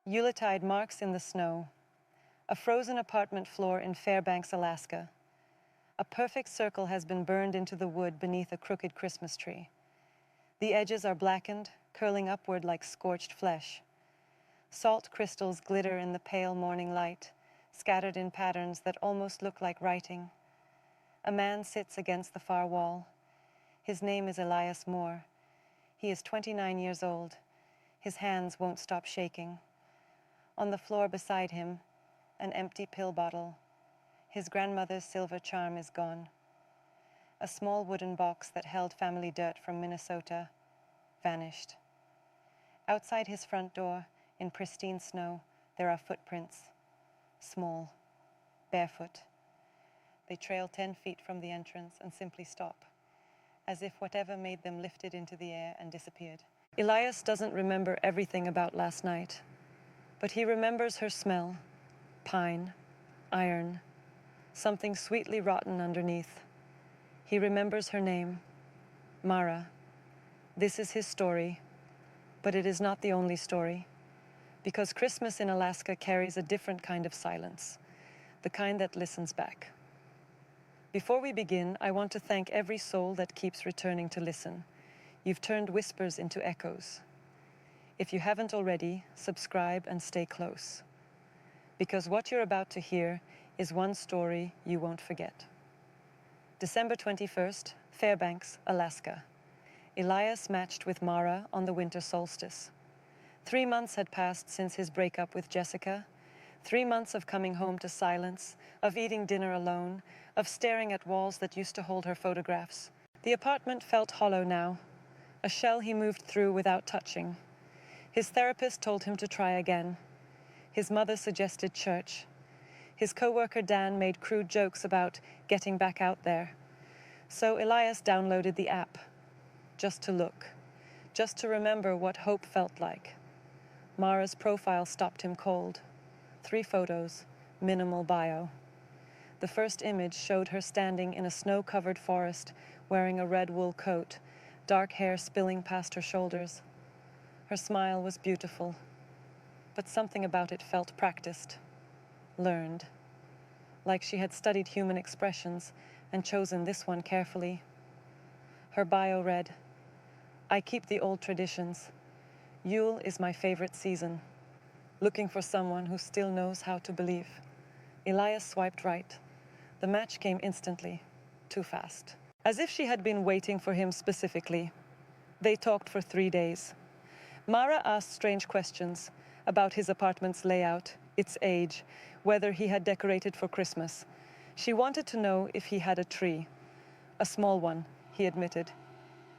Yuletide marks in the snow. A frozen apartment floor in Fairbanks, Alaska. A perfect circle has been burned into the wood beneath a crooked Christmas tree. The edges are blackened, curling upward like scorched flesh. Salt crystals glitter in the pale morning light, scattered in patterns that almost look like writing. A man sits against the far wall. His name is Elias Moore. He is 29 years old. His hands won't stop shaking. On the floor beside him, an empty pill bottle. His grandmother's silver charm is gone. A small wooden box that held family dirt from Minnesota vanished. Outside his front door, in pristine snow, there are footprints. Small, barefoot. They trail 10 feet from the entrance and simply stop, as if whatever made them lifted into the air and disappeared. Elias doesn't remember everything about last night, but he remembers her smell, pine, iron, something sweetly rotten underneath. He remembers her name, Mara. This is his story, but it is not the only story, because Christmas in Alaska carries a different kind of silence, the kind that listens back. Before we begin, I want to thank every soul that keeps returning to listen. You've turned whispers into echoes. If you haven't already, subscribe and stay close, because what you're about to hear is one story you won't forget. December 21st, Fairbanks, Alaska. Elias matched with Mara on the winter solstice. 3 months had passed since his breakup with Jessica. 3 months of coming home to silence, of eating dinner alone, of staring at walls that used to hold her photographs. The apartment felt hollow now, a shell he moved through without touching. His therapist told him to try again. His mother suggested church. His co-worker Dan made crude jokes about getting back out there. So Elias downloaded the app, just to look, just to remember what hope felt like. Mara's profile stopped him cold. 3 photos, minimal bio. The first image showed her standing in a snow-covered forest, wearing a red wool coat, dark hair spilling past her shoulders. Her smile was beautiful, but something about it felt practiced, learned, like she had studied human expressions and chosen this one carefully. Her bio read, "I keep the old traditions. Yule is my favorite season. Looking for someone who still knows how to believe." Elias swiped right. The match came instantly, too fast. As if she had been waiting for him specifically. They talked for 3 days. Mara asked strange questions about his apartment's layout, its age, whether he had decorated for Christmas. She wanted to know if he had a tree. A small one, he admitted.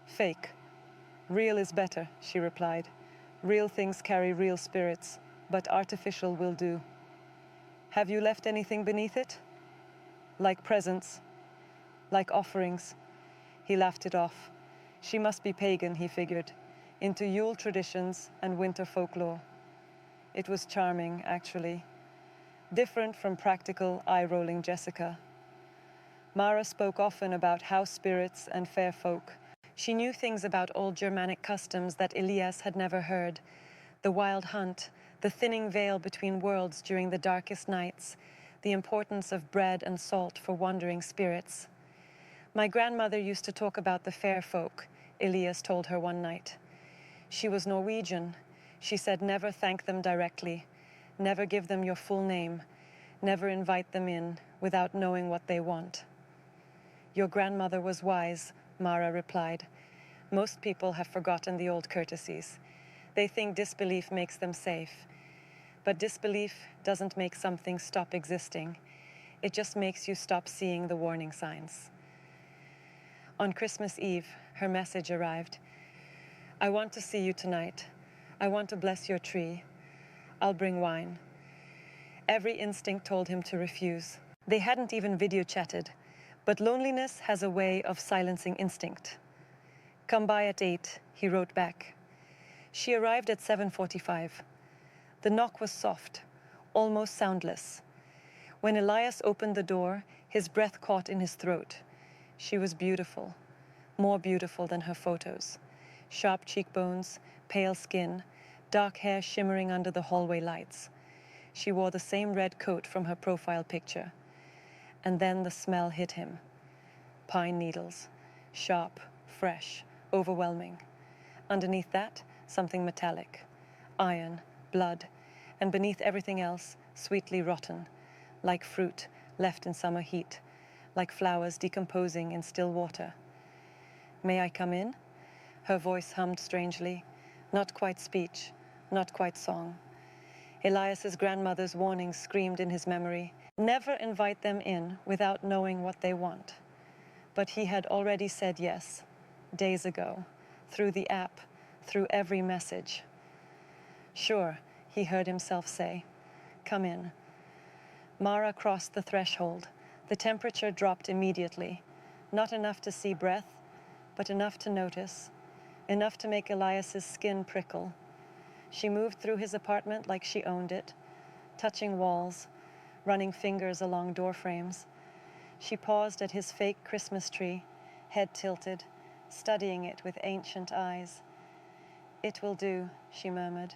Fake. Real is better, she replied. Real things carry real spirits, but artificial will do. Have you left anything beneath it? Like presents, like offerings. He laughed it off. She must be pagan, he figured, into Yule traditions and winter folklore. It was charming, actually. Different from practical, eye-rolling Jessica. Mara spoke often about house spirits and fair folk. She knew things about old Germanic customs that Elias had never heard. The wild hunt, the thinning veil between worlds during the darkest nights, the importance of bread and salt for wandering spirits. My grandmother used to talk about the fair folk, Elias told her one night. She was Norwegian. She said never thank them directly, never give them your full name, never invite them in without knowing what they want. Your grandmother was wise, Mara replied. Most people have forgotten the old courtesies. They think disbelief makes them safe. But disbelief doesn't make something stop existing. It just makes you stop seeing the warning signs. On Christmas Eve, her message arrived. I want to see you tonight. I want to bless your tree. I'll bring wine. Every instinct told him to refuse. They hadn't even video chatted, but loneliness has a way of silencing instinct. Come by at 8, he wrote back. She arrived at 7:45. The knock was soft, almost soundless. When Elias opened the door, his breath caught in his throat. She was beautiful, more beautiful than her photos. Sharp cheekbones, pale skin, dark hair shimmering under the hallway lights. She wore the same red coat from her profile picture. And then the smell hit him. Pine needles. Sharp, fresh, overwhelming. Underneath that, something metallic. Iron, blood, and beneath everything else, sweetly rotten, like fruit left in summer heat, like flowers decomposing in still water. "May I come in?" Her voice hummed strangely, not quite speech, not quite song. Elias's grandmother's warnings screamed in his memory. Never invite them in without knowing what they want. But he had already said yes, days ago, through the app, through every message. "Sure," he heard himself say. "Come in." Mara crossed the threshold. The temperature dropped immediately. Not enough to see breath, but enough to notice. Enough to make Elias's skin prickle. She moved through his apartment like she owned it, touching walls, running fingers along door frames. She paused at his fake Christmas tree, head tilted, studying it with ancient eyes. "It will do," she murmured.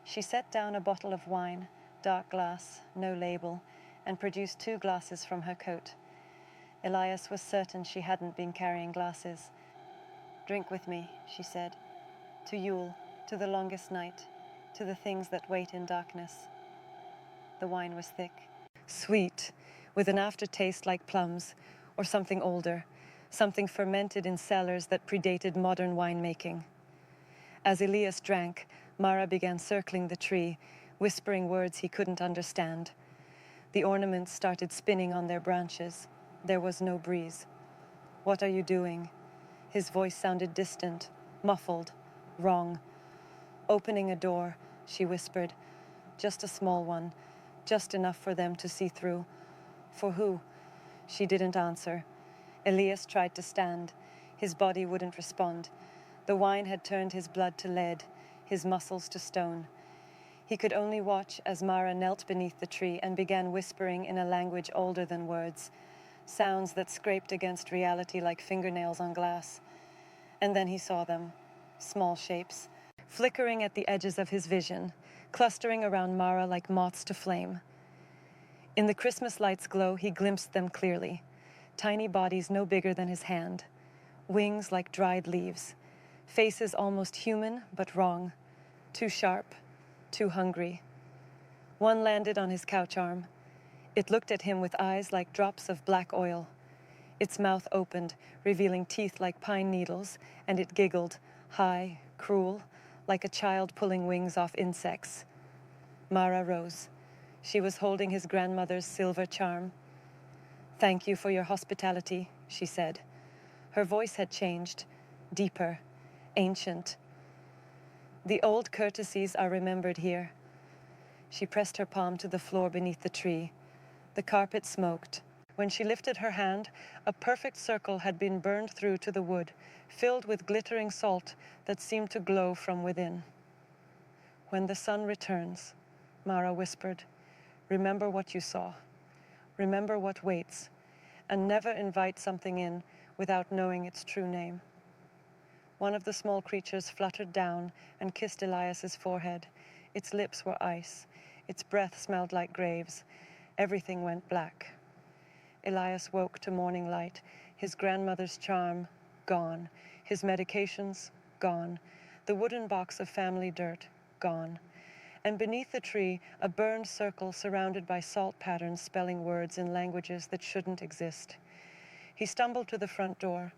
She set down a bottle of wine, dark glass, no label, and produced 2 glasses from her coat. Elias was certain she hadn't been carrying glasses. "Drink with me," she said. "To Yule, to the longest night, to the things that wait in darkness." The wine was thick, sweet, with an aftertaste like plums, or something older, something fermented in cellars that predated modern winemaking. As Elias drank, Mara began circling the tree, whispering words he couldn't understand. The ornaments started spinning on their branches. There was no breeze. "What are you doing?" His voice sounded distant, muffled, wrong. "Opening a door," she whispered. "Just a small one, just enough for them to see through." "For who?" She didn't answer. Elias tried to stand. His body wouldn't respond. The wine had turned his blood to lead, his muscles to stone. He could only watch as Mara knelt beneath the tree and began whispering in a language older than words, sounds that scraped against reality like fingernails on glass. And then he saw them, small shapes, flickering at the edges of his vision, clustering around Mara like moths to flame. In the Christmas light's glow, he glimpsed them clearly. Tiny bodies no bigger than his hand. Wings like dried leaves. Faces almost human, but wrong. Too sharp, too hungry. One landed on his couch arm. It looked at him with eyes like drops of black oil. Its mouth opened, revealing teeth like pine needles, and it giggled, high, cruel, like a child pulling wings off insects. Mara rose. She was holding his grandmother's silver charm. "Thank you for your hospitality," she said. Her voice had changed, deeper, ancient. "The old courtesies are remembered here." She pressed her palm to the floor beneath the tree. The carpet smoked. When she lifted her hand, a perfect circle had been burned through to the wood, filled with glittering salt that seemed to glow from within. "When the sun returns," Mara whispered, "remember what you saw. Remember what waits, and never invite something in without knowing its true name." One of the small creatures fluttered down and kissed Elias's forehead. Its lips were ice. Its breath smelled like graves. Everything went black. Elias woke to morning light, his grandmother's charm gone, his medications gone, the wooden box of family dirt gone. And beneath the tree, a burned circle surrounded by salt patterns spelling words in languages that shouldn't exist. He stumbled to the front door.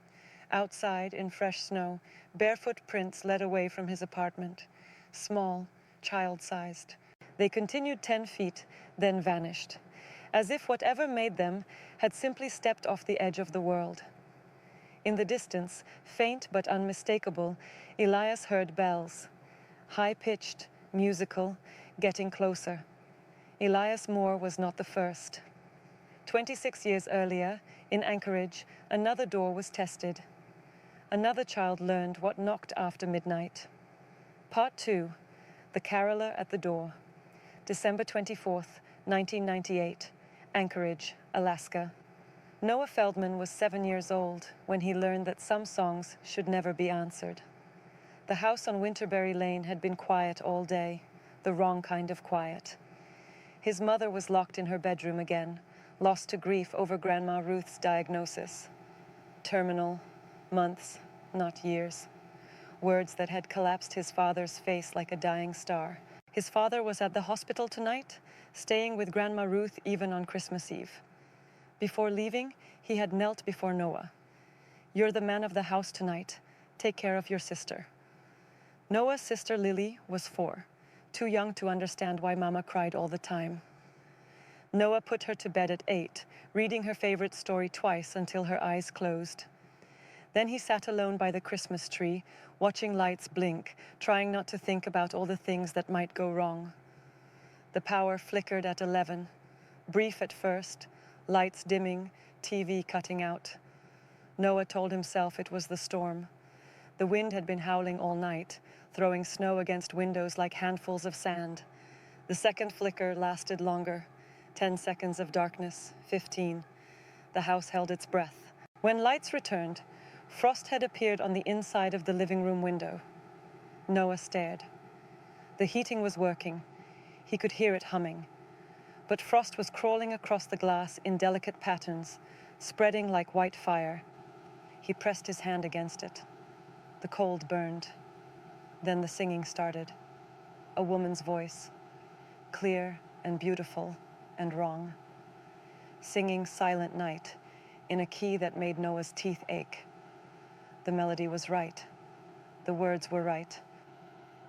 Outside, in fresh snow, barefoot prints led away from his apartment. Small, child-sized. They continued 10 feet, then vanished, as if whatever made them had simply stepped off the edge of the world. In the distance, faint but unmistakable, Elias heard bells. High-pitched, musical, getting closer. Elias Moore was not the first. 26 years earlier, in Anchorage, another door was tested. Another child learned what knocked after midnight. Part 2, The Caroler at the Door. December 24th, 1998, Anchorage, Alaska. Noah Feldman was 7 years old when he learned that some songs should never be answered. The house on Winterberry Lane had been quiet all day, the wrong kind of quiet. His mother was locked in her bedroom again, lost to grief over Grandma Ruth's diagnosis. Terminal, months, not years. Words that had collapsed his father's face like a dying star. His father was at the hospital tonight, staying with Grandma Ruth even on Christmas Eve. Before leaving, he had knelt before Noah. "You're the man of the house tonight. Take care of your sister." Noah's sister Lily was 4, too young to understand why Mama cried all the time. Noah put her to bed at 8, reading her favorite story twice until her eyes closed. Then he sat alone by the Christmas tree, watching lights blink, trying not to think about all the things that might go wrong. The power flickered at 11, brief at first, lights dimming, TV cutting out. Noah told himself it was the storm. The wind had been howling all night, throwing snow against windows like handfuls of sand. The second flicker lasted longer. 10 seconds of darkness, 15. The house held its breath. When lights returned, frost had appeared on the inside of the living room window. Noah stared. The heating was working. He could hear it humming. But frost was crawling across the glass in delicate patterns, spreading like white fire. He pressed his hand against it. The cold burned. Then the singing started. A woman's voice, clear and beautiful and wrong. Singing Silent Night in a key that made Noah's teeth ache. The melody was right. The words were right.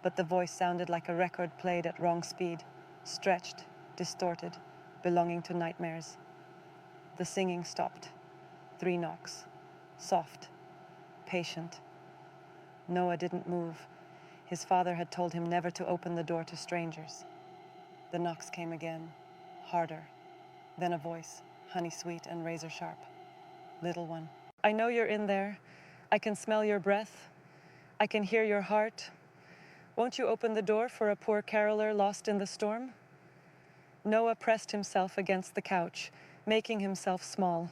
But the voice sounded like a record played at wrong speed, stretched, distorted, belonging to nightmares. The singing stopped. 3 knocks. Soft. Patient. Noah didn't move. His father had told him never to open the door to strangers. The knocks came again, harder. Then a voice, honey-sweet and razor-sharp. "Little one, I know you're in there. I can smell your breath. I can hear your heart. Won't you open the door for a poor caroler lost in the storm?" Noah pressed himself against the couch, making himself small.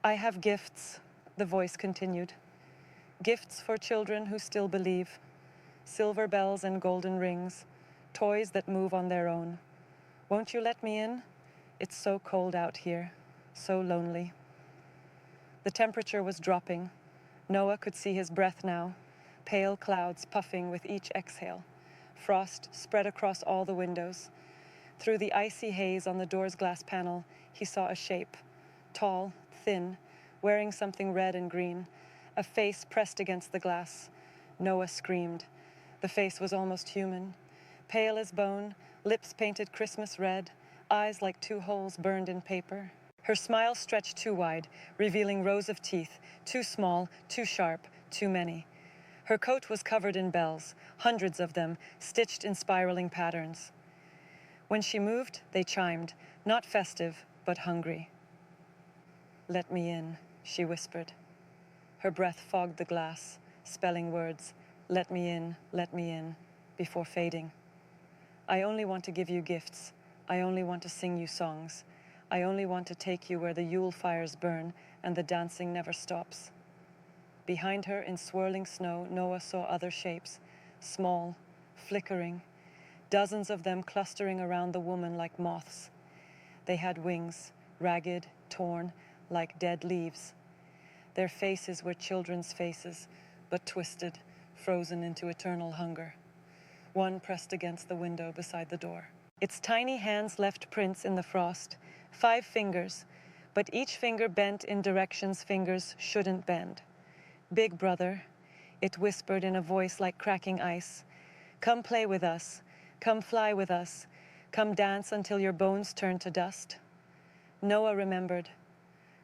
"I have gifts," the voice continued. "Gifts for children who still believe. Silver bells and golden rings, toys that move on their own. Won't you let me in? It's so cold out here, so lonely." The temperature was dropping. Noah could see his breath now, pale clouds puffing with each exhale. Frost spread across all the windows. Through the icy haze on the door's glass panel, he saw a shape, tall, thin, wearing something red and green, a face pressed against the glass. Noah screamed. The face was almost human, pale as bone, lips painted Christmas red, eyes like 2 holes burned in paper. Her smile stretched too wide, revealing rows of teeth, too small, too sharp, too many. Her coat was covered in bells, hundreds of them, stitched in spiraling patterns. When she moved, they chimed, not festive, but hungry. "Let me in," she whispered. Her breath fogged the glass, spelling words, let me in, before fading. "I only want to give you gifts. I only want to sing you songs. I only want to take you where the Yule fires burn and the dancing never stops." Behind her, in swirling snow, Noah saw other shapes, small, flickering, dozens of them clustering around the woman like moths. They had wings, ragged, torn, like dead leaves. Their faces were children's faces, but twisted, frozen into eternal hunger. One pressed against the window beside the door. Its tiny hands left prints in the frost, 5 fingers, but each finger bent in directions fingers shouldn't bend. "Big brother," it whispered in a voice like cracking ice, "come play with us, come fly with us, come dance until your bones turn to dust." Noah remembered.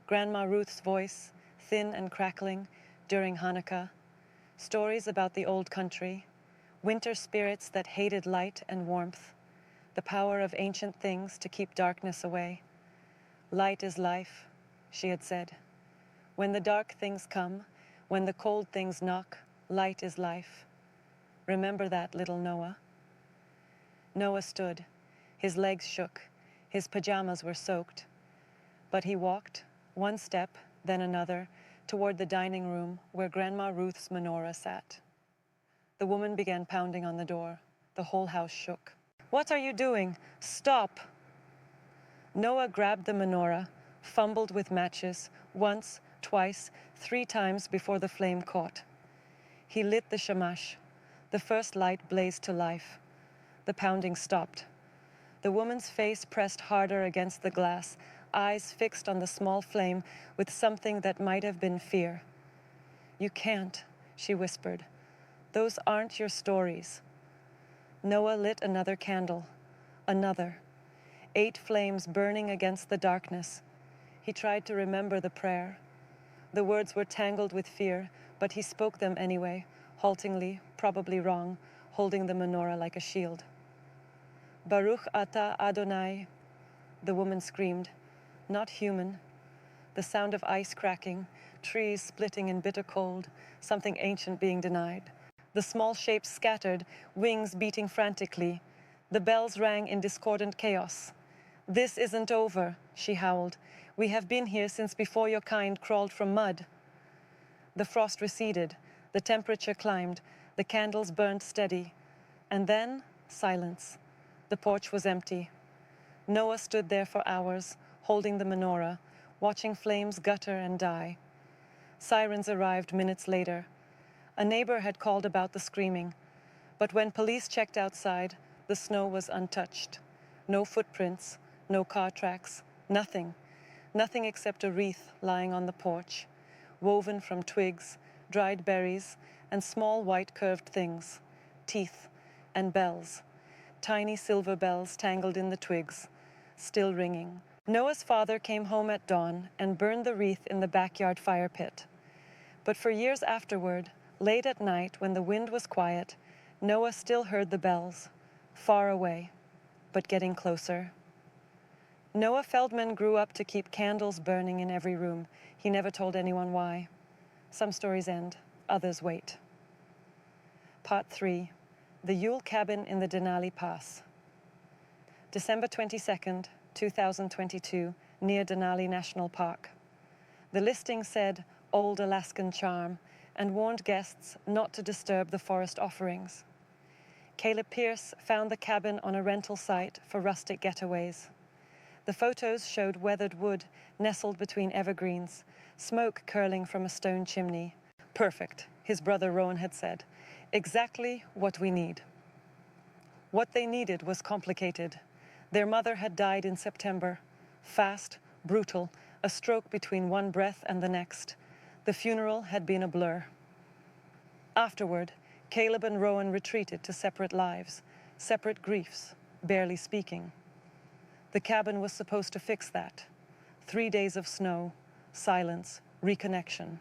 Grandma Ruth's voice, thin and crackling, during Hanukkah. Stories about the old country, winter spirits that hated light and warmth, the power of ancient things to keep darkness away. "Light is life," she had said. "When the dark things come, when the cold things knock, light is life. Remember that, little Noah." Noah stood. His legs shook. His pajamas were soaked. But he walked, 1 step, then another, toward the dining room where Grandma Ruth's menorah sat. The woman began pounding on the door. The whole house shook. "What are you doing? Stop!" Noah grabbed the menorah, fumbled with matches, once, twice, 3 times before the flame caught. He lit the shamash. The first light blazed to life. The pounding stopped. The woman's face pressed harder against the glass, eyes fixed on the small flame with something that might have been fear. "You can't," she whispered. "Those aren't your stories." Noah lit another candle. Another. 8 flames burning against the darkness. He tried to remember the prayer. The words were tangled with fear, but he spoke them anyway, haltingly, probably wrong, holding the menorah like a shield. "Baruch atah Adonai," the woman screamed. Not human. The sound of ice cracking, trees splitting in bitter cold, something ancient being denied. The small shapes scattered, wings beating frantically. The bells rang in discordant chaos. "This isn't over," she howled. "We have been here since before your kind crawled from mud." The frost receded, the temperature climbed, the candles burned steady. And then, silence. The porch was empty. Noah stood there for hours, holding the menorah, watching flames gutter and die. Sirens arrived minutes later. A neighbor had called about the screaming, but when police checked outside, the snow was untouched. No footprints, no car tracks, nothing. Nothing except a wreath lying on the porch, woven from twigs, dried berries, and small white curved things, teeth and bells, tiny silver bells tangled in the twigs, still ringing. Noah's father came home at dawn and burned the wreath in the backyard fire pit. But for years afterward, late at night when the wind was quiet, Noah still heard the bells, far away, but getting closer. Noah Feldman grew up to keep candles burning in every room. He never told anyone why. Some stories end, others wait. Part 3. The Yule Cabin in the Denali Pass. December 22nd, 2022, near Denali National Park. The listing said, "Old Alaskan charm," and warned guests not to disturb the forest offerings. Caleb Pierce found the cabin on a rental site for rustic getaways. The photos showed weathered wood nestled between evergreens, smoke curling from a stone chimney. "Perfect," his brother Rowan had said. "Exactly what we need." What they needed was complicated. Their mother had died in September. Fast, brutal, a stroke between one breath and the next. The funeral had been a blur. Afterward, Caleb and Rowan retreated to separate lives, separate griefs, barely speaking. The cabin was supposed to fix that. 3 days of snow, silence, reconnection.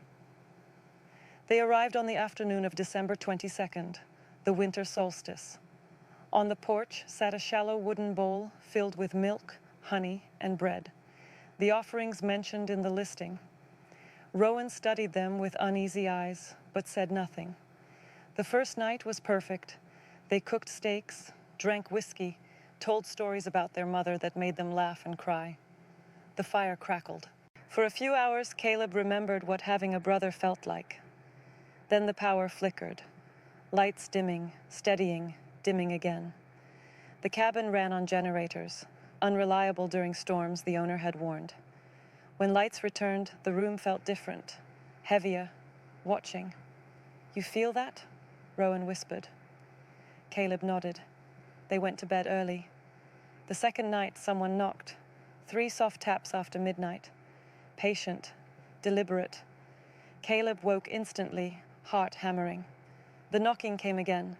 They arrived on the afternoon of December 22nd, the winter solstice. On the porch sat a shallow wooden bowl filled with milk, honey, and bread, the offerings mentioned in the listing. Rowan studied them with uneasy eyes, but said nothing. The first night was perfect. They cooked steaks, drank whiskey, told stories about their mother that made them laugh and cry. The fire crackled. For a few hours, Caleb remembered what having a brother felt like. Then the power flickered. Lights dimming, steadying, dimming again. The cabin ran on generators, unreliable during storms, the owner had warned. When lights returned, the room felt different, heavier, watching. "You feel that?" Rowan whispered. Caleb nodded. They went to bed early. The second night, someone knocked. 3 soft taps after midnight. Patient, deliberate. Caleb woke instantly, heart hammering. The knocking came again.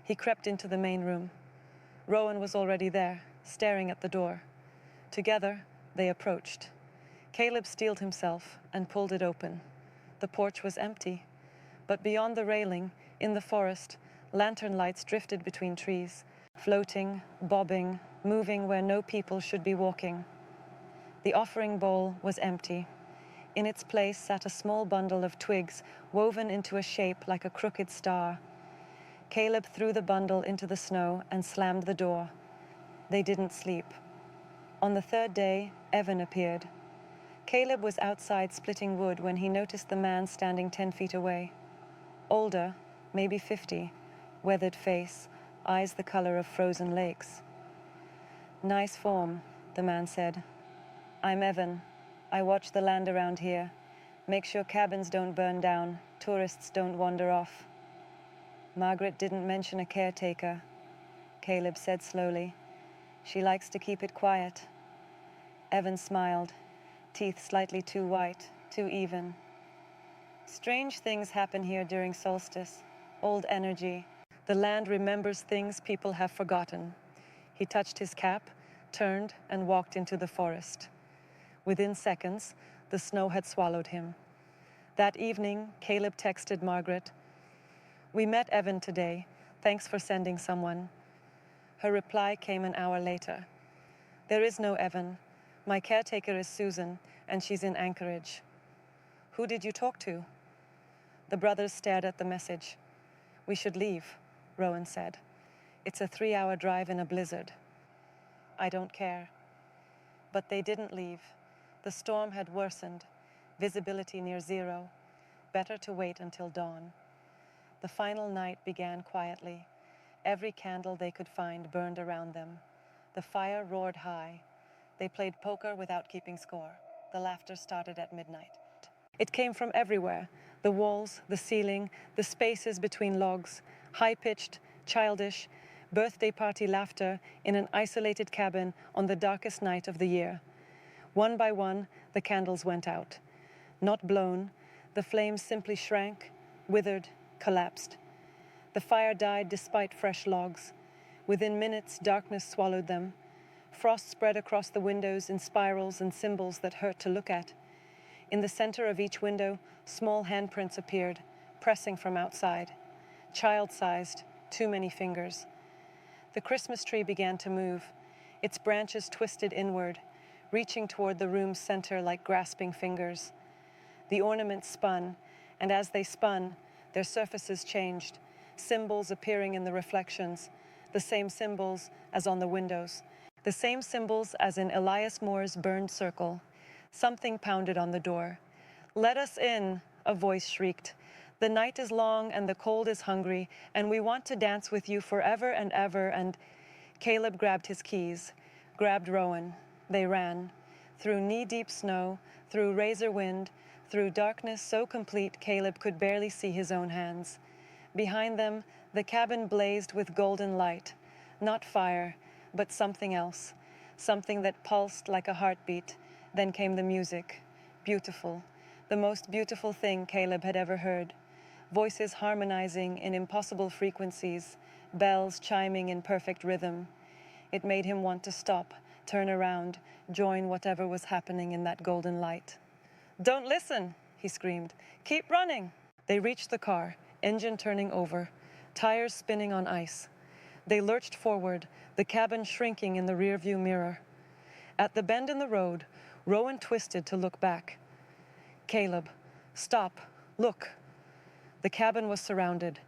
He crept into the main room. Rowan was already there, staring at the door. Together, they approached. Caleb steeled himself and pulled it open. The porch was empty, but beyond the railing, in the forest, lantern lights drifted between trees, floating, bobbing, moving where no people should be walking. The offering bowl was empty. In its place sat a small bundle of twigs woven into a shape like a crooked star. Caleb threw the bundle into the snow and slammed the door. They didn't sleep. On the 3rd day, Evan appeared. Caleb was outside splitting wood when he noticed the man standing 10 feet away. Older, maybe 50, weathered face, eyes the color of frozen lakes. "Nice form," the man said. "I'm Evan. I watch the land around here. Make sure cabins don't burn down, tourists don't wander off." "Margaret didn't mention a caretaker," Caleb said slowly. "She likes to keep it quiet." Evan smiled, teeth slightly too white, too even. "Strange things happen here during solstice. Old energy. The land remembers things people have forgotten." He touched his cap, turned, and walked into the forest. Within seconds, the snow had swallowed him. That evening, Caleb texted Margaret, "We met Evan today. Thanks for sending someone." Her reply came an hour later. "There is no Evan. My caretaker is Susan, and she's in Anchorage." "Who did you talk to?" The brothers stared at the message. "We should leave," Rowan said. "It's a 3-hour drive in a blizzard." "I don't care." But they didn't leave. The storm had worsened, visibility near zero. Better to wait until dawn. The final night began quietly. Every candle they could find burned around them. The fire roared high. They played poker without keeping score. The laughter started at midnight. It came from everywhere. The walls, the ceiling, the spaces between logs, high-pitched, childish, birthday party laughter in an isolated cabin on the darkest night of the year. One by one, the candles went out. Not blown, the flames simply shrank, withered, collapsed. The fire died despite fresh logs. Within minutes, darkness swallowed them. Frost spread across the windows in spirals and symbols that hurt to look at. In the center of each window, small handprints appeared, pressing from outside. Child-sized, too many fingers. The Christmas tree began to move, its branches twisted inward, reaching toward the room's center like grasping fingers. The ornaments spun, and as they spun, their surfaces changed, symbols appearing in the reflections, the same symbols as on the windows, the same symbols as in Elias Moore's burned circle. Something pounded on the door. "Let us in," a voice shrieked. "The night is long and the cold is hungry, and we want to dance with you forever and ever." And Caleb grabbed his keys, grabbed Rowan. They ran. Through knee-deep snow, through razor wind, through darkness so complete Caleb could barely see his own hands. Behind them, the cabin blazed with golden light. Not fire, but something else. Something that pulsed like a heartbeat. Then came the music. Beautiful. The most beautiful thing Caleb had ever heard. Voices harmonizing in impossible frequencies, bells chiming in perfect rhythm. It made him want to stop, turn around, join whatever was happening in that golden light. "Don't listen," he screamed. "Keep running." They reached the car, engine turning over, tires spinning on ice. They lurched forward, the cabin shrinking in the rearview mirror. At the bend in the road, Rowan twisted to look back. "Caleb, stop, look." The cabin was surrounded.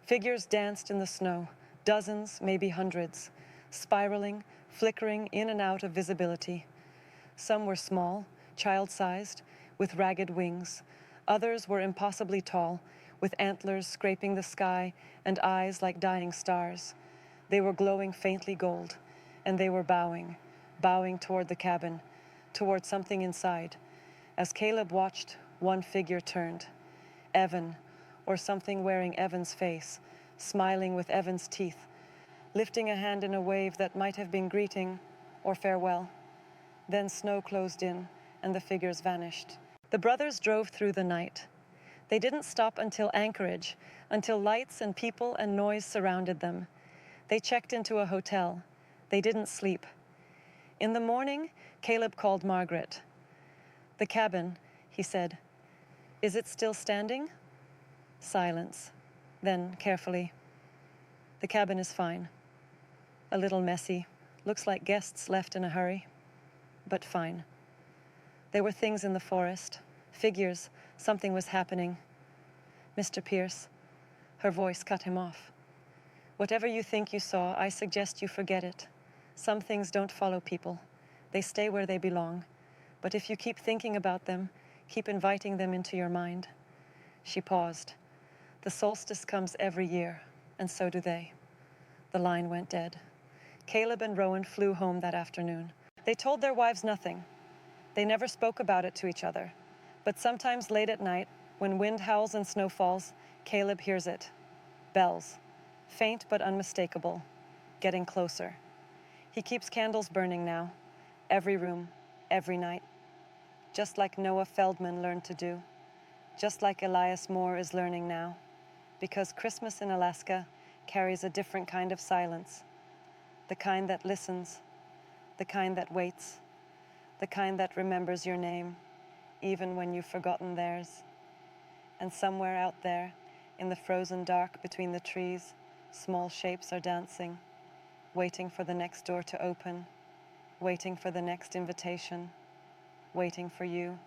Figures danced in the snow, dozens, maybe hundreds, spiraling, flickering in and out of visibility. Some were small, child-sized, with ragged wings. Others were impossibly tall, with antlers scraping the sky and eyes like dying stars. They were glowing faintly gold, and they were bowing toward the cabin, toward something inside. As Caleb watched, one figure turned. Evan, or something wearing Evan's face, smiling with Evan's teeth, lifting a hand in a wave that might have been greeting or farewell. Then snow closed in, and the figures vanished. The brothers drove through the night. They didn't stop until Anchorage, until lights and people and noise surrounded them. They checked into a hotel. They didn't sleep. In the morning, Caleb called Margaret. "The cabin," he said. "Is it still standing?" Silence. Then, carefully, "The cabin is fine. A little messy. Looks like guests left in a hurry. But fine." There were things in the forest. Figures. Something was happening. "Mr. Pierce." Her voice cut him off. "Whatever you think you saw, I suggest you forget it. Some things don't follow people. They stay where they belong. But if you keep thinking about them, keep inviting them into your mind." She paused. "The solstice comes every year, and so do they. The line went dead. Caleb and Rowan flew home that afternoon. They told their wives nothing. They never spoke about it to each other. But sometimes late at night, when wind howls and snow falls, Caleb hears it. Bells, faint but unmistakable, getting closer. He keeps candles burning now, every room, every night. Just like Noah Feldman learned to do. Just like Elias Moore is learning now. Because Christmas in Alaska carries a different kind of silence. The kind that listens, the kind that waits, the kind that remembers your name, even when you've forgotten theirs. And somewhere out there, in the frozen dark between the trees, small shapes are dancing, waiting for the next door to open, waiting for the next invitation, waiting for you.